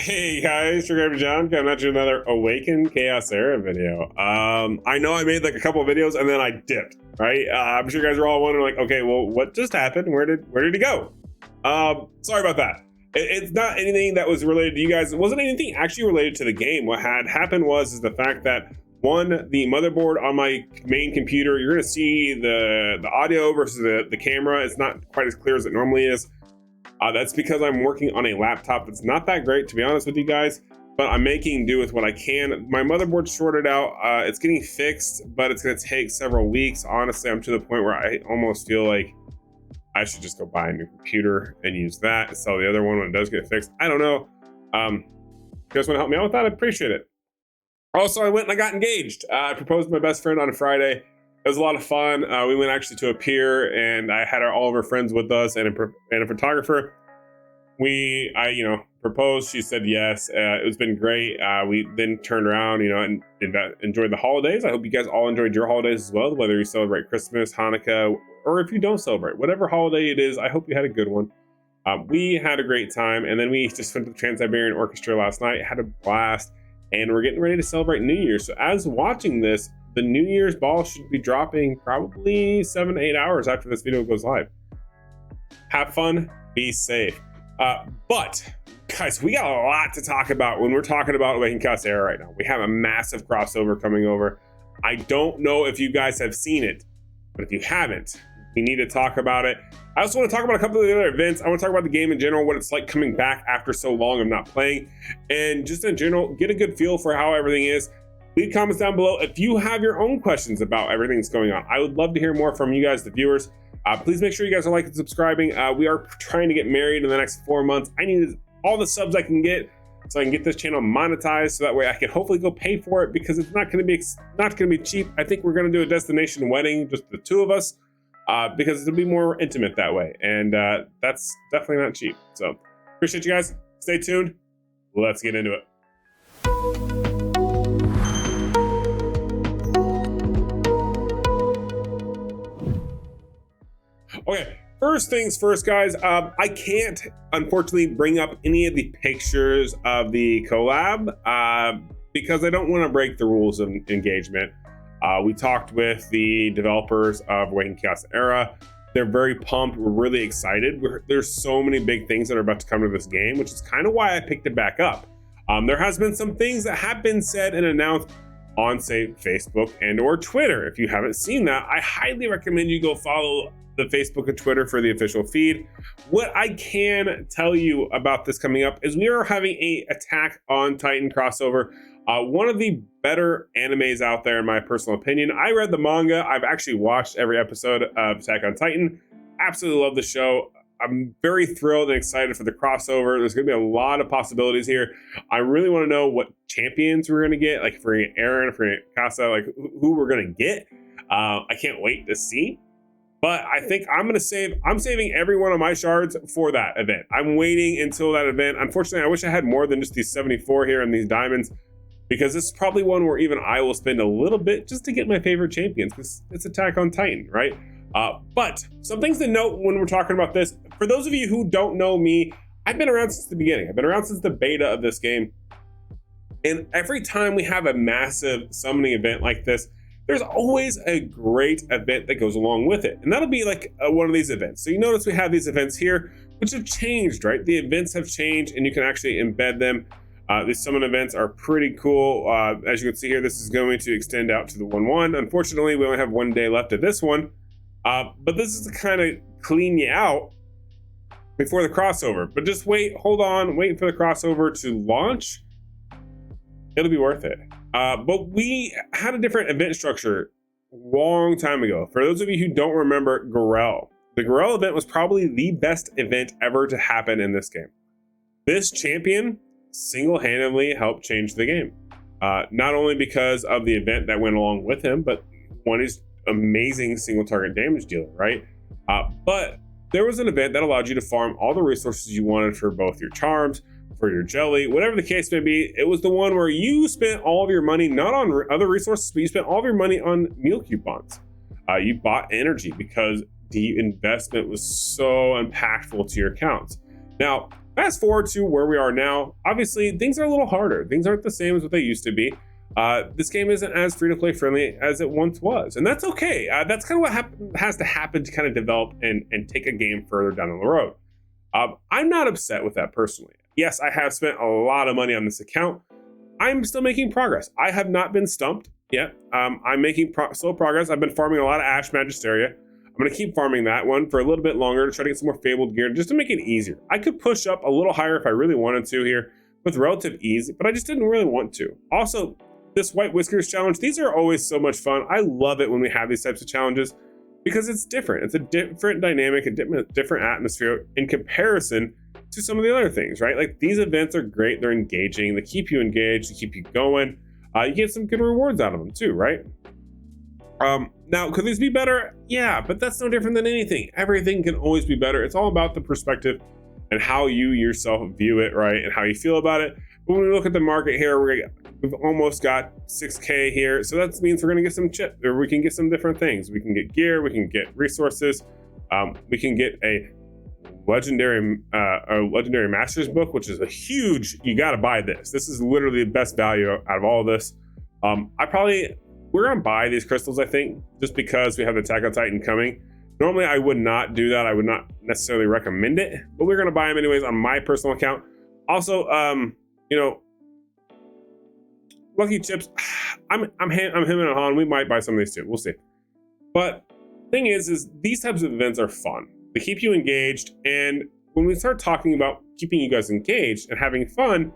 Hey guys, Sugar John coming at you another Awaken Chaos Era video. I know I made like a couple of videos and then I dipped, right? I'm sure you guys are all wondering like, okay, well, what just happened? Where did he go? Sorry about that. It's not anything that was related to you guys. It wasn't anything actually related to the game. What had happened was the fact that the motherboard on my main computer, you're gonna see the audio versus the camera. It's not quite as clear as it normally is. That's because I'm working on a laptop that's not that great, to be honest with you guys, but I'm making do with what I can. My motherboard's shorted out. It's getting fixed, but it's going to take several weeks. Honestly, I'm to the point where I almost feel like I should just go buy a new computer and use that, sell the other one when it does get fixed. I don't know. You guys want to help me out with that? I appreciate it. Also, I went and I got engaged. I proposed to my best friend on a Friday. It was a lot of fun. We went actually to a pier, and I had all of our friends with us and a photographer. I proposed. She said yes. It's been great. We then turned around, and enjoyed the holidays. I hope you guys all enjoyed your holidays as well, whether you celebrate Christmas, Hanukkah, or if you don't celebrate, whatever holiday it is. I hope you had a good one. We had a great time, and then we just went to the Trans-Siberian Orchestra last night. Had a blast, and we're getting ready to celebrate New Year's. So as watching this, the New Year's ball should be dropping probably 7 to 8 hours after this video goes live. Have fun, be safe. But guys, we got a lot to talk about when we're talking about Awaken Chaos Era right now. We have a massive crossover coming over. I don't know if you guys have seen it, but if you haven't, we need to talk about it. I also want to talk about a couple of the other events. I want to talk about the game in general, what it's like coming back after so long of not playing, and just in general, get a good feel for how everything is. Leave comments down below if you have your own questions about everything that's going on. I would love to hear more from you guys, the viewers. Please make sure you guys are liking and subscribing. We are trying to get married in the next 4 months. I need all the subs I can get so I can get this channel monetized, so that way I can hopefully go pay for it, because it's not going to be cheap. I think we're going to do a destination wedding, just the two of us, because it'll be more intimate that way, and that's definitely not cheap. So appreciate you guys. Stay tuned. Let's get into it. Okay, first things first, guys. I can't, unfortunately, bring up any of the pictures of the collab because I don't want to break the rules of engagement. We talked with the developers of Awaken Chaos Era. They're very pumped. We're really excited. There's so many big things that are about to come to this game, which is kind of why I picked it back up. There has been some things that have been said and announced on, say, Facebook and or Twitter. If you haven't seen that, I highly recommend you go follow the Facebook and Twitter for the official feed. What I can tell you about this coming up is we are having a Attack on Titan crossover. One of the better animes out there, in my personal opinion. I read the manga. I've actually watched every episode of Attack on Titan. Absolutely love the show. I'm very thrilled and excited for the crossover. There's going to be a lot of possibilities here. I really want to know what champions we're going to get, like if we're going to get Eren, if we're going to get Casa, like who we're going to get. I can't wait to see. But I think I'm saving every one of my shards for that event. I'm waiting until that event. Unfortunately, I wish I had more than just these 74 here and these diamonds, because this is probably one where even I will spend a little bit just to get my favorite champions, because it's Attack on Titan, right? But some things to note when we're talking about this. For those of you who don't know me, I've been around since the beginning. I've been around since the beta of this game. And every time we have a massive summoning event like this, there's always a great event that goes along with it. And that'll be like one of these events. So you notice we have these events here, which have changed, right? The events have changed and you can actually embed them. These summon events are pretty cool. As you can see here, this is going to extend out to the 1-1. Unfortunately, we only have 1 day left of this one. But this is to kind of clean you out before the crossover. But just wait, hold on, wait for the crossover to launch. It'll be worth it. But we had a different event structure a long time ago. For those of you who don't remember Garel, the Garel event was probably the best event ever to happen in this game. This champion single-handedly helped change the game. Not only because of the event that went along with him, but one is amazing single target damage dealer, right? But there was an event that allowed you to farm all the resources you wanted for both your charms, for your jelly, whatever the case may be. It was the one where you spent all of your money not on other resources, but you spent all of your money on meal coupons. You bought energy because the investment was so impactful to your accounts. Now, Fast forward to where we are now. Obviously, things are a little harder. Things aren't the same as what they used to be. This game isn't as free-to-play friendly as it once was, and that's okay. That's kind of what has to happen to kind of develop and take a game further down the road. I'm not upset with that personally. Yes, I have spent a lot of money on this account. I'm still making progress. I have not been stumped yet. I'm making slow progress. I've been farming a lot of Ash Magisteria. I'm going to keep farming that one for a little bit longer to try to get some more Fabled gear, just to make it easier. I could push up a little higher if I really wanted to here with relative ease, but I just didn't really want to. Also, this White Whiskers challenge, these are always so much fun. I love it when we have these types of challenges because it's different. It's a different dynamic, a different atmosphere in comparison to some of the other things, right? Like these events are great. They're engaging. They keep you engaged. They keep you going. You get some good rewards out of them too, right? Now, could these be better? Yeah, but that's no different than anything. Everything can always be better. It's all about the perspective and how you yourself view it, right? And how you feel about it. But when we look at the market here, we've almost got 6K here. So that means we're going to get some chip, or we can get some different things. We can get gear, we can get resources, we can get a legendary Masters book, which is a huge, you got to buy this. This is literally the best value out of all of this. We're going to buy these crystals, I think, just because we have the Attack on Titan coming. Normally, I would not do that. I would not necessarily recommend it, but we're going to buy them anyways on my personal account. Also, you know, Lucky Chips, I'm him and Han. We might buy some of these too. We'll see. But thing is these types of events are fun. They keep you engaged. And when we start talking about keeping you guys engaged and having fun,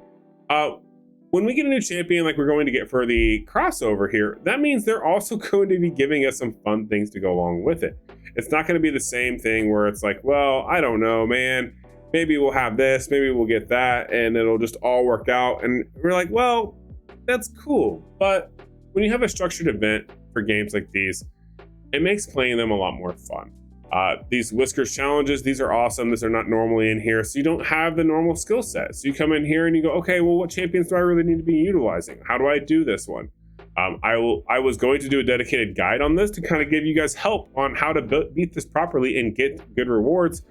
when we get a new champion like we're going to get for the crossover here, that means they're also going to be giving us some fun things to go along with it. It's not going to be the same thing where it's like, well, I don't know, man. Maybe we'll have this, maybe we'll get that, and it'll just all work out. And we're like, well, that's cool. But when you have a structured event for games like these, it makes playing them a lot more fun. These Whiskers challenges, these are awesome. These are not normally in here. So you don't have the normal skill set. So you come in here and you go, okay, well, what champions do I really need to be utilizing? How do I do this one? I was going to do a dedicated guide on this to kind of give you guys help on how to beat this properly and get good rewards.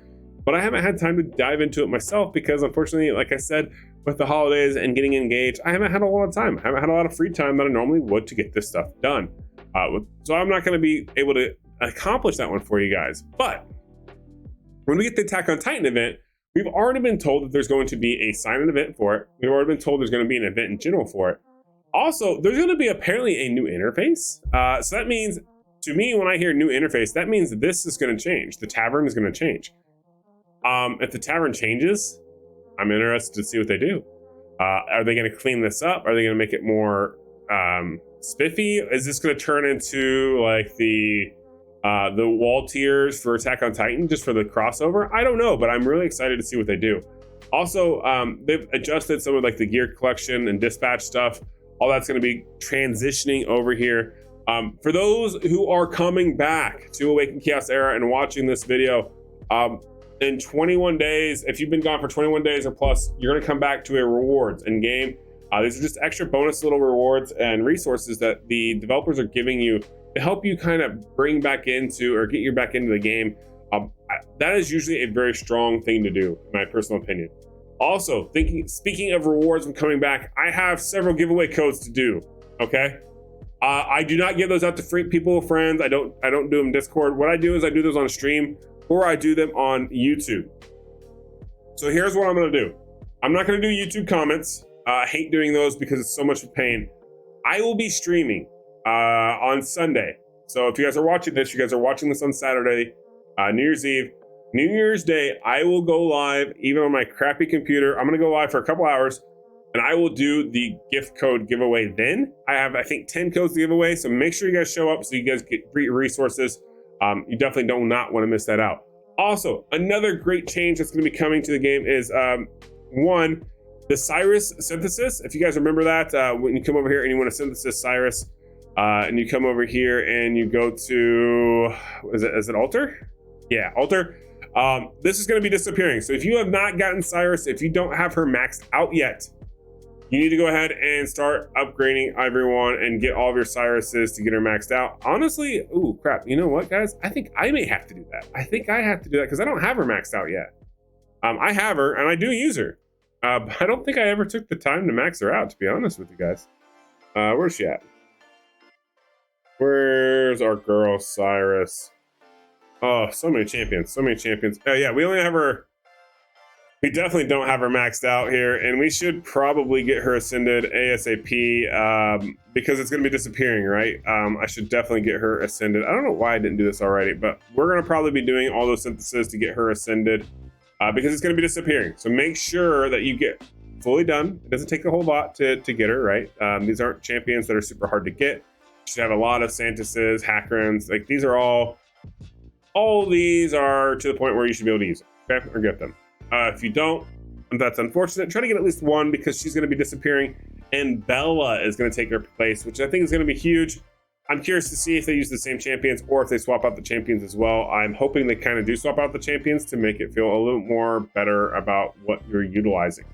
But I haven't had time to dive into it myself because unfortunately, like I said, with the holidays and getting engaged, I haven't had a lot of time. I haven't had a lot of free time that I normally would to get this stuff done. So I'm not going to be able to accomplish that one for you guys. But when we get the Attack on Titan event, we've already been told that there's going to be a sign-in event for it. We've already been told there's going to be an event in general for it. Also, there's going to be apparently a new interface. So that means, to me, when I hear new interface, that means this is going to change. The tavern is going to change. If the tavern changes, I'm interested to see what they do. Are they going to clean this up? Are they going to make it more spiffy? Is this going to turn into like the wall tiers for Attack on Titan just for the crossover? I don't know, but I'm really excited to see what they do. Also, they've adjusted some of like the gear collection and dispatch stuff. All that's going to be transitioning over here. For those who are coming back to Awaken Chaos Era and watching this video, in 21 days, if you've been gone for 21 days or plus, you're going to come back to a rewards in game. These are just extra bonus little rewards and resources that the developers are giving you to help you kind of bring back into or get you back into the game. That is usually a very strong thing to do, in my personal opinion. Also, speaking of rewards when coming back, I have several giveaway codes to do. Okay, I do not give those out to friends. I don't do them in Discord. What I do is I do those on stream or I do them on YouTube. So here's what I'm going to do. I'm not going to do YouTube comments. I hate doing those because it's so much of a pain. I will be streaming on Sunday. So if you guys are watching this, you guys are watching this on Saturday, New Year's Eve. New Year's Day, I will go live, even on my crappy computer. I'm going to go live for a couple hours, and I will do the gift code giveaway then. I have, I think, 10 codes to give away, so make sure you guys show up so you guys get free resources. You definitely do not want to miss that out. Also, another great change that's going to be coming to the game is, one, the Cyrus synthesis. If you guys remember that, when you come over here and you want to synthesis Cyrus, and you come over here and you go to, is it Altar? Yeah, Altar. This is going to be disappearing. So if you have not gotten Cyrus, if you don't have her maxed out yet, you need to go ahead and start upgrading everyone and get all of your Cyruses to get her maxed out. Honestly, ooh, crap. You know what, guys? I think I may have to do that. I think I have to do that because I don't have her maxed out yet. I have her and I do use her. But I don't think I ever took the time to max her out, to be honest with you guys. Where's she at? Where's our girl, Cyrus? Oh, so many champions, so many champions. Oh yeah, we only have her. We definitely don't have her maxed out here, and we should probably get her ascended ASAP because it's going to be disappearing, right? I should definitely get her ascended. I don't know why I didn't do this already, but we're going to probably be doing all those syntheses to get her ascended because it's going to be disappearing. So make sure that you get fully done. It doesn't take a whole lot to get her, right? These aren't champions that are super hard to get. You should have a lot of Santuses, Hackrons. Like these are all these are to the point where you should be able to use them, okay? Or get them. If you don't, that's unfortunate. Try to get at least one because she's going to be disappearing, and Bella is going to take her place, which I think is going to be huge. I'm curious to see if they use the same champions or if they swap out the champions as well. I'm hoping they kind of do swap out the champions to make it feel a little more better about what you're utilizing.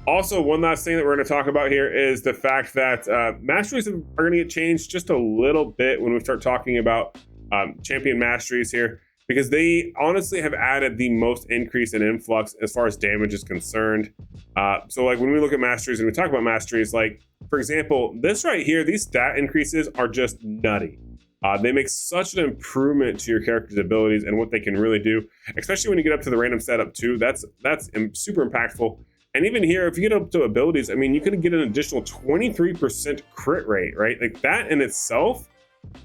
Also, one last thing that we're going to talk about here is the fact that masteries are going to get changed just a little bit when we start talking about champion masteries here, because they honestly have added the most increase in influx as far as damage is concerned. So like when we look at masteries and we talk about masteries, like for example, this right here, these stat increases are just nutty. They make such an improvement to your character's abilities and what they can really do, especially when you get up to the random setup too. That's super impactful. And even here, if you get up to abilities, I mean, you could get an additional 23% crit rate, right? Like that in itself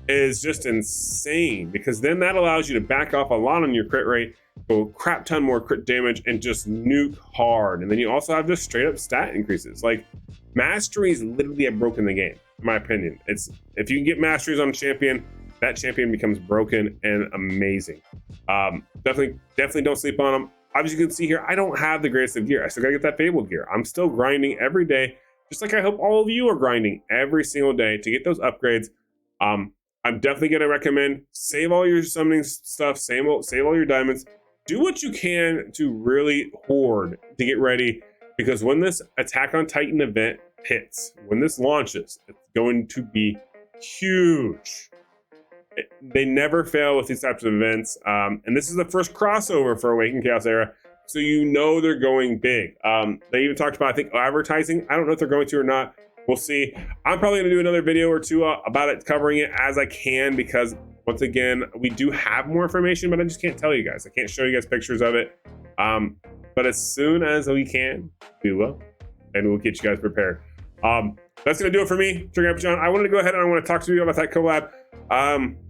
is just insane, because then that allows you to back off a lot on your crit rate, go crap ton more crit damage, and just nuke hard. And then you also have just straight up stat increases. Like masteries literally have broken the game, in my opinion. It's if you can get masteries on a champion, that champion becomes broken and amazing. Definitely don't sleep on them. Obviously, you can see here, I don't have the greatest of gear. I still gotta get that Fabled gear. I'm still grinding every day, just like I hope all of you are grinding every single day to get those upgrades. I'm definitely going to recommend save all your summoning stuff, save all your diamonds, do what you can to really hoard to get ready, because when this Attack on Titan event hits, when this launches, it's going to be huge. They never fail with these types of events, and this is the first crossover for Awaken Chaos Era, so you know they're going big. They even talked about, I think, advertising. I don't know if they're going to or not. We'll see. I'm probably going to do another video or two about it, covering it as I can, because once again, we do have more information, but I just can't tell you guys. I can't show you guys pictures of it. But as soon as we can, we will, and we'll get you guys prepared. That's going to do it for me, Trigger Happy John. I wanted to go ahead and I want to talk to you about that collab.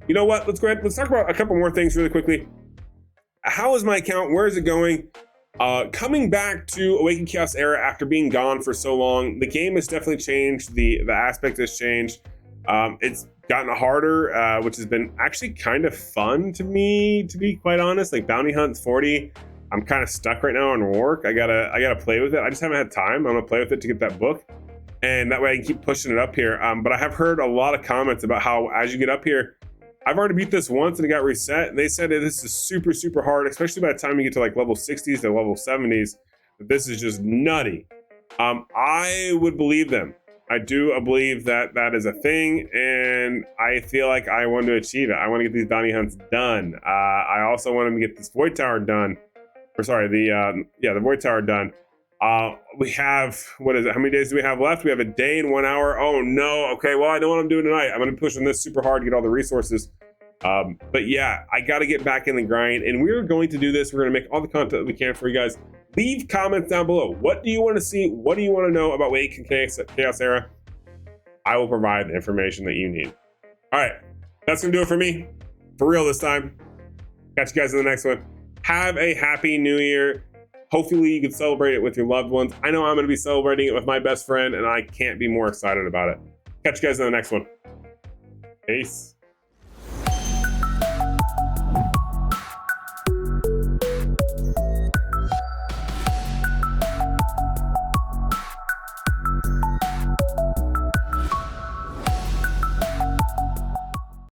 You know what? Let's go ahead. Let's talk about a couple more things really quickly. How is my account? Where is it going? Coming back to Awaken Chaos Era after being gone for so long, the game has definitely changed. The aspect has changed. It's gotten harder, which has been actually kind of fun to me, to be quite honest. Like Bounty Hunt's 40. I'm kind of stuck right now on work. I gotta play with it. I just haven't had time. I'm gonna play with it to get that book, and that way I can keep pushing it up here. But I have heard a lot of comments about how as you get up here, I've already beat this once and it got reset. And they said that this is super, super hard, especially by the time you get to like level 60s to level 70s. This is just nutty. I would believe them. I do believe that that is a thing, and I feel like I want to achieve it. I want to get these bounty hunts done. I also want to get this Void Tower done. Or sorry, the Void Tower done. We have, what is it? How many days do we have left? We have a day and 1 hour. Oh no. Okay, well, I know what I'm doing tonight. I'm going to be pushing this super hard to get all the resources. But yeah, I got to get back in the grind, and we're going to do this. We're going to make all the content we can for you guys. Leave comments down below. What do you want to see? What do you want to know about Awaken Chaos Era? I will provide the information that you need. All right, that's going to do it for me. For real this time. Catch you guys in the next one. Have a happy new year. Hopefully you can celebrate it with your loved ones. I know I'm going to be celebrating it with my best friend, and I can't be more excited about it. Catch you guys in the next one. Peace.